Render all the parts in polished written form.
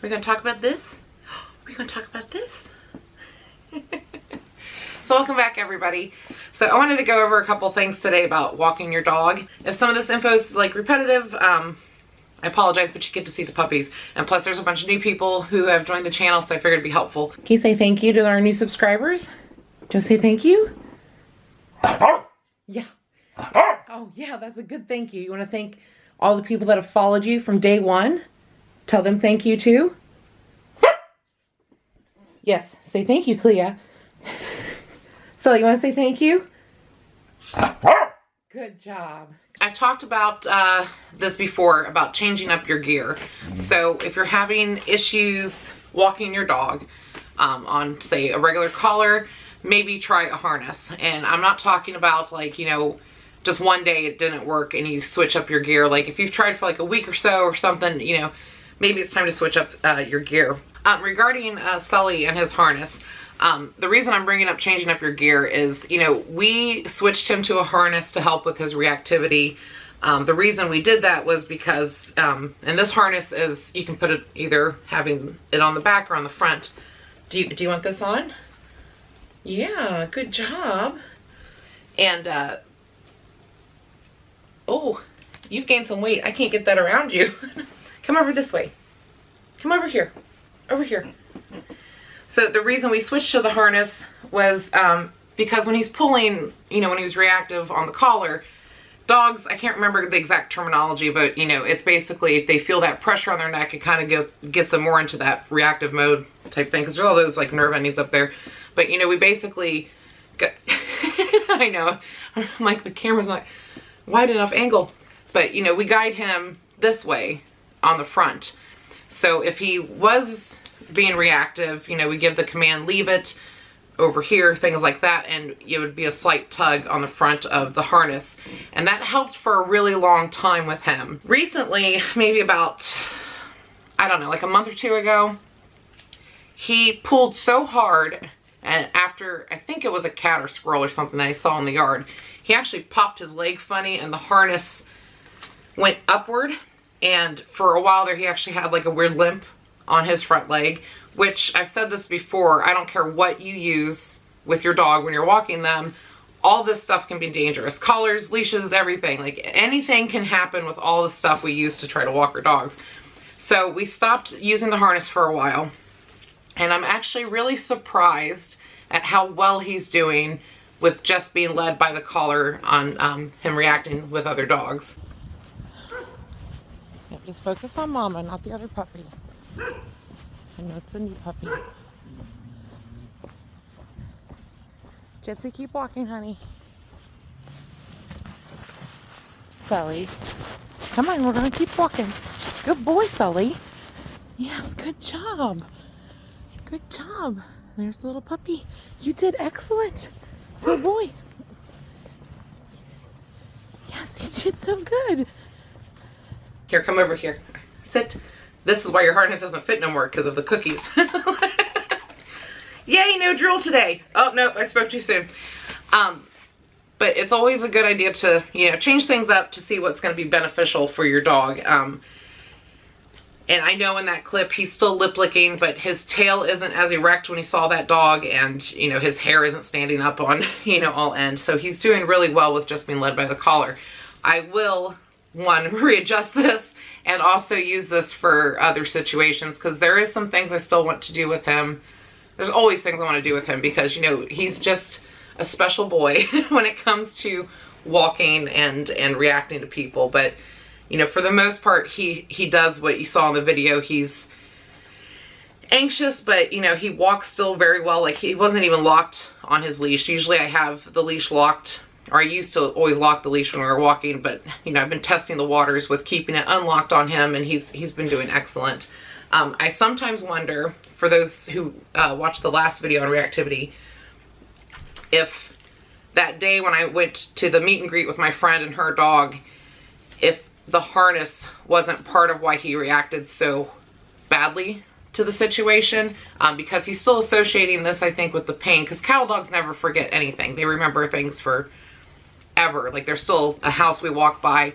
We're going to talk about this. We're going to talk about this. So welcome back, everybody. So I wanted to go over a couple things today about walking your dog. If some of this info is like repetitive, I apologize, but you get to see the puppies. And plus there's a bunch of new people who have joined the channel, so I figured it'd be helpful. Can you say thank you to our new subscribers? Just say thank you? Yeah. Oh yeah, that's a good thank you. You want to thank all the people that have followed you from day one? Tell them thank you too? Yes, say thank you, Clea. So you want to say thank you? Good job. I've talked about this before, about changing up your gear. So if you're having issues walking your dog on, say, a regular collar, maybe try a harness. And I'm not talking about, like, you know, just one day it didn't work and you switch up your gear. Like if you've tried for like a week or so or something, you know, maybe it's time to switch up your gear. Regarding Sully and his harness, the reason I'm bringing up changing up your gear is, you know, we switched him to a harness to help with his reactivity. The reason we did that was because, and this harness is, you can put it either having it on the back or on the front. Do you want this on? Yeah, good job. And, oh, you've gained some weight. I can't get that around you. Come over this way. Come over here. Over here. So the reason we switched to the harness was because when he's pulling, you know, when he was reactive on the collar, dogs, I can't remember the exact terminology, but, you know, it's basically if they feel that pressure on their neck, it kind of gets them more into that reactive mode type thing, because there's all those, like, nerve endings up there. But, you know, we basically got, I know, I'm like, the camera's not wide enough angle, but, you know, we guide him this way on the front. So if he was being reactive, you know, we give the command, leave it over here, things like that, and it would be a slight tug on the front of the harness. And that helped for a really long time with him. Recently, maybe about, I don't know, like a month or two ago, he pulled so hard, and after, I think it was a cat or squirrel or something that I saw in the yard, he actually popped his leg funny and the harness went upward. And for a while there, he actually had like a weird limp on his front leg, which I've said this before, I don't care what you use with your dog when you're walking them, all this stuff can be dangerous. Collars, leashes, everything. Like anything can happen with all the stuff we use to try to walk our dogs. So we stopped using the harness for a while, and I'm actually really surprised at how well he's doing with just being led by the collar on him reacting with other dogs. Yep, just focus on Mama, not the other puppy. I know it's a new puppy. Gypsy, keep walking, honey. Sully. Come on, we're gonna keep walking. Good boy, Sully. Yes, good job. Good job. There's the little puppy. You did excellent. Good boy. Yes, you did so good. Here, come over here. Sit. This is why your harness doesn't fit no more, because of the cookies. Yay, no drill today. Oh, no, I spoke too soon. But it's always a good idea to, you know, change things up to see what's going to be beneficial for your dog. And I know in that clip he's still lip licking, but his tail isn't as erect when he saw that dog, and, you know, his hair isn't standing up on, you know, all ends. So he's doing really well with just being led by the collar. I will, one, readjust this and also use this for other situations, because there is some things I still want to do with him. There's always things I want to do with him because, you know, he's just a special boy when it comes to walking and reacting to people. But, you know, for the most part, he does what you saw in the video. He's anxious, but, you know, he walks still very well. Like, he wasn't even locked on his leash. Usually I have the leash locked, or I used to always lock the leash when we were walking, but, you know, I've been testing the waters with keeping it unlocked on him, and he's been doing excellent. I sometimes wonder, for those who watched the last video on reactivity, if that day when I went to the meet and greet with my friend and her dog, if the harness wasn't part of why he reacted so badly to the situation, because he's still associating this, I think, with the pain, because cattle dogs never forget anything. They remember things for ever. Like, there's still a house we walk by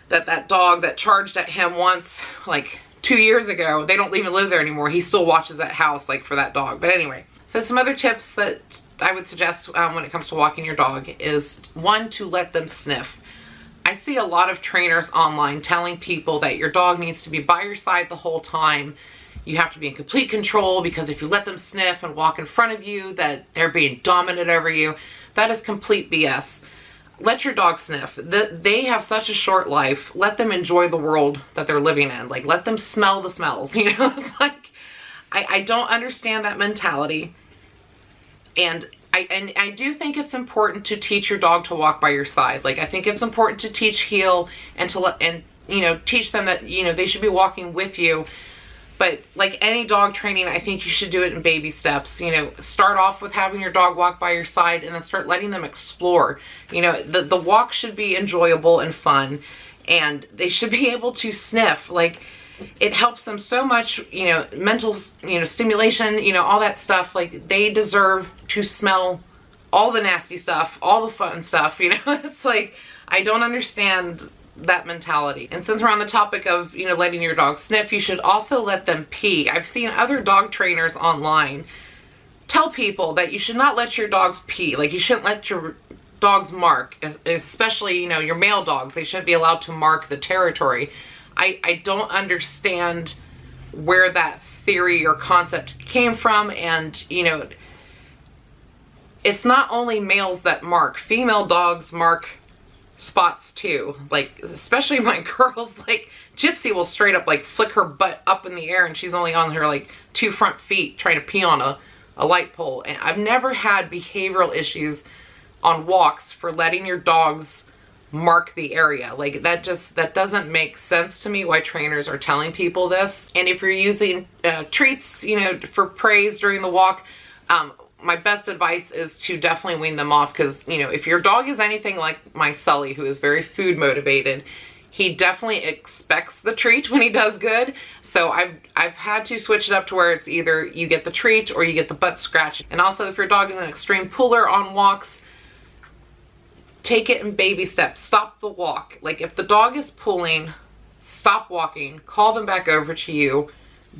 that dog that charged at him once, like 2 years ago. They don't even live there anymore. He still watches that house like for that dog. But anyway, so some other tips that I would suggest when it comes to walking your dog is, one, to let them sniff. I see a lot of trainers online telling people that your dog needs to be by your side the whole time. You have to be in complete control because if you let them sniff and walk in front of you, that they're being dominant over you. That is complete BS. Let your dog sniff. They have such a short life. Let them enjoy the world that they're living in. Like, let them smell the smells, you know? It's like, I don't understand that mentality. And I do think it's important to teach your dog to walk by your side. Like, I think it's important to teach heel and you know, teach them that, you know, they should be walking with you. But like any dog training, I think you should do it in baby steps. You know, start off with having your dog walk by your side and then start letting them explore. You know, the walk should be enjoyable and fun, and they should be able to sniff. Like, it helps them so much, you know, mental, you know, stimulation, you know, all that stuff. Like, they deserve to smell all the nasty stuff, all the fun stuff, you know. It's like, I don't understand that mentality. And since we're on the topic of, you know, letting your dog sniff, you should also let them pee. I've seen other dog trainers online tell people that you should not let your dogs pee. Like, you shouldn't let your dogs mark, especially, you know, your male dogs. They shouldn't be allowed to mark the territory. I don't understand where that theory or concept came from. And, you know, it's not only males that mark. Female dogs mark spots too. Like, especially my girls, like Gypsy will straight up like flick her butt up in the air and she's only on her like 2 front feet trying to pee on a light pole. And I've never had behavioral issues on walks for letting your dogs mark the area. Like, that doesn't make sense to me why trainers are telling people this. And if you're using treats, you know, for praise during the walk, my best advice is to definitely wean them off, because, you know, if your dog is anything like my Sully, who is very food motivated, he definitely expects the treat when he does good. So I've had to switch it up to where it's either you get the treat or you get the butt scratch. And also, if your dog is an extreme puller on walks, take it in baby steps. Stop the walk. Like, if the dog is pulling, stop walking, call them back over to you,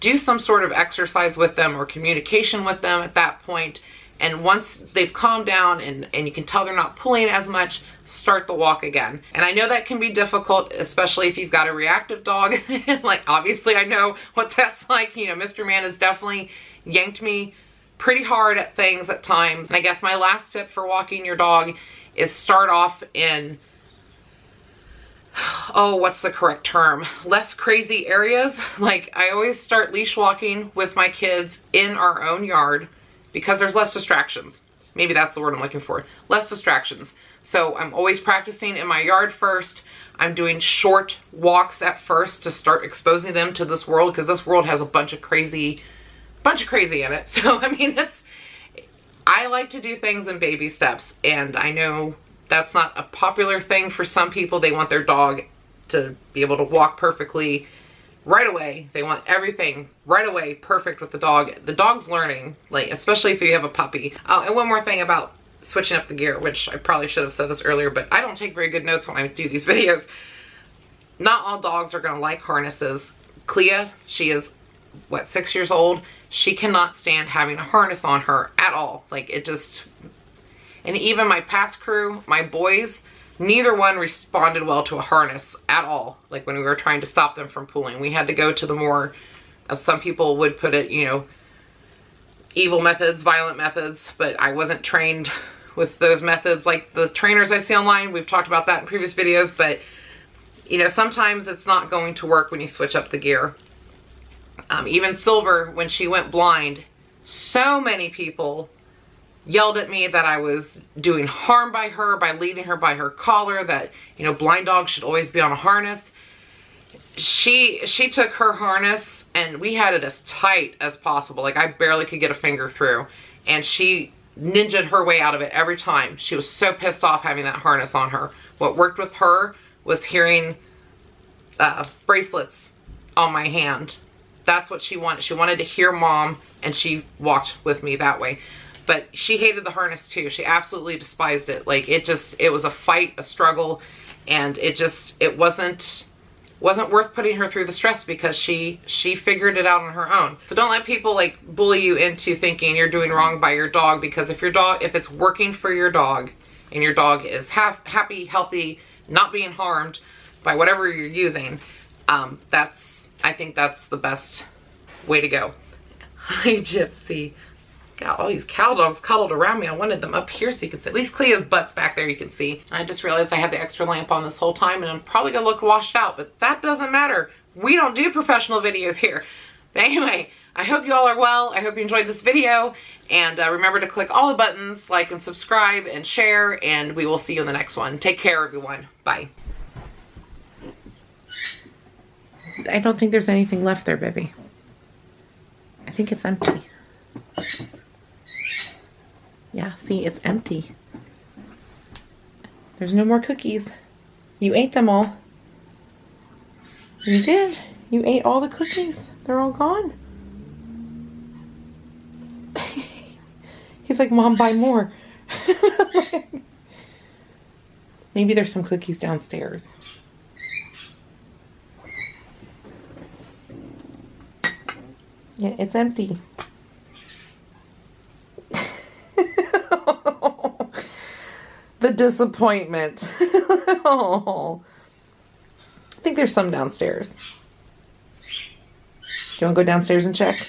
do some sort of exercise with them or communication with them at that point. And once they've calmed down and you can tell they're not pulling as much, start the walk again. And I know that can be difficult, especially if you've got a reactive dog. Like, obviously I know what that's like. You know, Mr. Man has definitely yanked me pretty hard at things at times. And I guess my last tip for walking your dog is start off in, oh, what's the correct term? Less crazy areas. Like, I always start leash walking with my kids in our own yard because there's less distractions. Maybe that's the word I'm looking for. Less distractions. So I'm always practicing in my yard first. I'm doing short walks at first to start exposing them to this world, because this world has a bunch of crazy in it. So, I mean, I like to do things in baby steps, and I know that's not a popular thing for some people. They want their dog to be able to walk perfectly right away. They want everything right away perfect with the dog. The dog's learning, like, especially if you have a puppy. Oh, and one more thing about switching up the gear, which I probably should have said this earlier, but I don't take very good notes when I do these videos. Not all dogs are going to like harnesses. Clea, she is, what, 6 years old? She cannot stand having a harness on her at all. Like, it just... And even my past crew, my boys, neither one responded well to a harness at all. Like, when we were trying to stop them from pulling, we had to go to the more, as some people would put it, you know, evil methods, violent methods. But I wasn't trained with those methods like the trainers I see online. We've talked about that in previous videos. But, you know, sometimes it's not going to work when you switch up the gear. Even Silver, when she went blind, so many people yelled at me that I was doing harm by her by leading her by her collar, that, you know, blind dogs should always be on a harness. She took her harness and we had it as tight as possible. Like, I barely could get a finger through, and she ninja'd her way out of it every time. She was so pissed off having that harness on her. What worked with her was hearing bracelets on my hand. That's what she wanted. She wanted to hear Mom, and she walked with me that way. But she hated the harness too. She absolutely despised it. Like, it was a fight, a struggle, and it wasn't wasn't worth putting her through the stress because she figured it out on her own. So don't let people like bully you into thinking you're doing wrong by your dog, because if it's working for your dog and your dog is happy, healthy, not being harmed by whatever you're using, I think that's the best way to go. Hi, Gypsy. Got all these cow dogs cuddled around me. I wanted them up here so you could see. At least Clea's butt's back there, you can see. I just realized I had the extra lamp on this whole time and I'm probably gonna look washed out, but that doesn't matter. We don't do professional videos here. But anyway, I hope you all are well. I hope you enjoyed this video, and remember to click all the buttons, like and subscribe and share, and we will see you in the next one. Take care, everyone. Bye. I don't think there's anything left there, baby. I think it's empty. Yeah, see, it's empty. There's no more cookies. You ate them all. You did. You ate all the cookies. They're all gone. He's like, Mom, buy more. Maybe there's some cookies downstairs. Yeah, it's empty. The disappointment. Oh. I think there's some downstairs. Do you want to go downstairs and check?